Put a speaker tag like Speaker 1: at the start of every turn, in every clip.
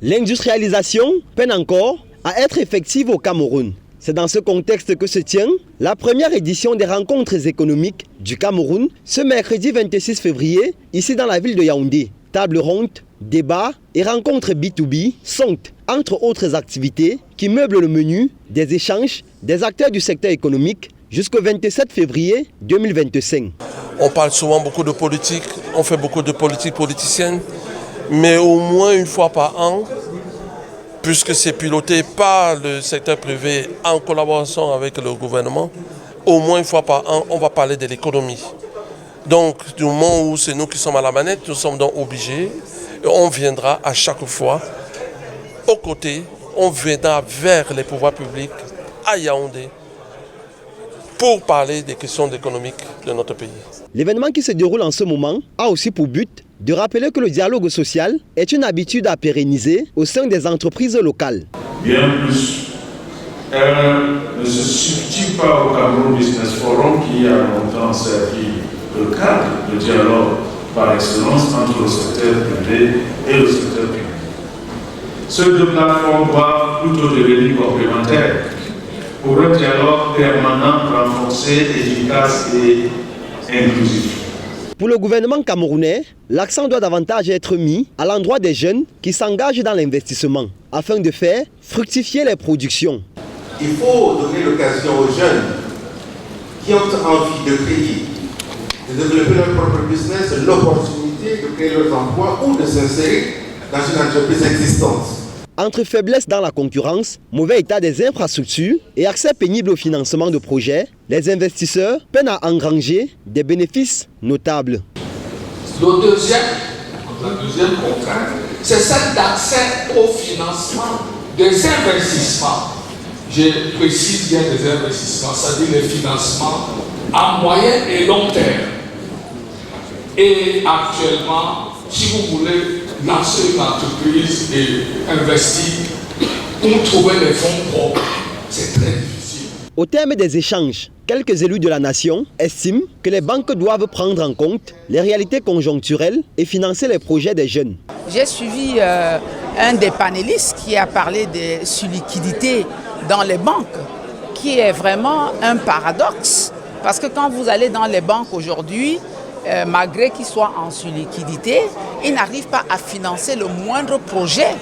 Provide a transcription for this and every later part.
Speaker 1: L'industrialisation peine encore à être effective au Cameroun. C'est dans ce contexte que se tient la première édition des rencontres économiques du Cameroun ce mercredi 26 février, ici dans la ville de Yaoundé. Table ronde, débats et rencontres B2B sont, entre autres activités, qui meublent le menu des échanges des acteurs du secteur économique jusqu'au 27 février 2025.
Speaker 2: On parle souvent beaucoup de politique, on fait beaucoup de politique politicienne, mais au moins une fois par an, puisque c'est piloté par le secteur privé en collaboration avec le gouvernement, au moins une fois par an, on va parler de l'économie. Donc, du moment où c'est nous qui sommes à la manette, nous sommes donc obligés, et on viendra à chaque fois aux côtés, on viendra vers les pouvoirs publics à Yaoundé pour parler des questions économiques de notre pays.
Speaker 1: L'événement qui se déroule en ce moment a aussi pour but de rappeler que le dialogue social est une habitude à pérenniser au sein des entreprises locales.
Speaker 3: Bien plus, elle ne se substitue pas au Cameroun Business Forum qui a longtemps servi le cadre de dialogue par excellence entre le secteur privé et le secteur public. Ces deux plateformes doivent plutôt devenir complémentaires pour un dialogue permanent, renforcé, efficace et inclusif.
Speaker 1: Pour le gouvernement camerounais, l'accent doit davantage être mis à l'endroit des jeunes qui s'engagent dans l'investissement afin de faire fructifier les productions.
Speaker 4: Il faut donner l'occasion aux jeunes qui ont envie de créer, de développer leur propre business, l'opportunité de créer leurs emplois ou de s'insérer dans une entreprise existante.
Speaker 1: Entre faiblesse dans la concurrence, mauvais état des infrastructures et accès pénible au financement de projets, les investisseurs peinent à engranger des bénéfices notables.
Speaker 5: La deuxième contrainte, c'est celle d'accès au financement des investissements. Je précise bien des investissements, c'est-à-dire les financements à moyen et long terme. Et actuellement, si vous voulez lancer une entreprise et investir pour trouver les fonds propres, c'est très difficile.
Speaker 1: Au terme des échanges, quelques élus de la nation estiment que les banques doivent prendre en compte les réalités conjoncturelles et financer les projets des jeunes.
Speaker 6: J'ai suivi un des panélistes qui a parlé de surliquidité dans les banques, qui est vraiment un paradoxe. Parce que quand vous allez dans les banques aujourd'hui, malgré qu'ils soient en surliquidité, ils n'arrivent pas à financer le moindre projet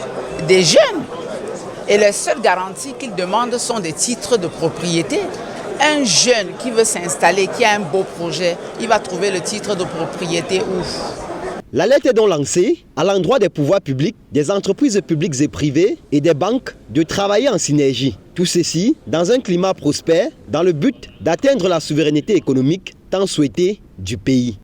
Speaker 6: des jeunes. Et les seules garanties qu'ils demandent sont des titres de propriété. Un jeune qui veut s'installer, qui a un beau projet, il va trouver le titre de propriété où?
Speaker 1: L'alerte est donc lancée à l'endroit des pouvoirs publics, des entreprises publiques et privées et des banques de travailler en synergie. Tout ceci dans un climat prospère, dans le but d'atteindre la souveraineté économique tant souhaitée du pays.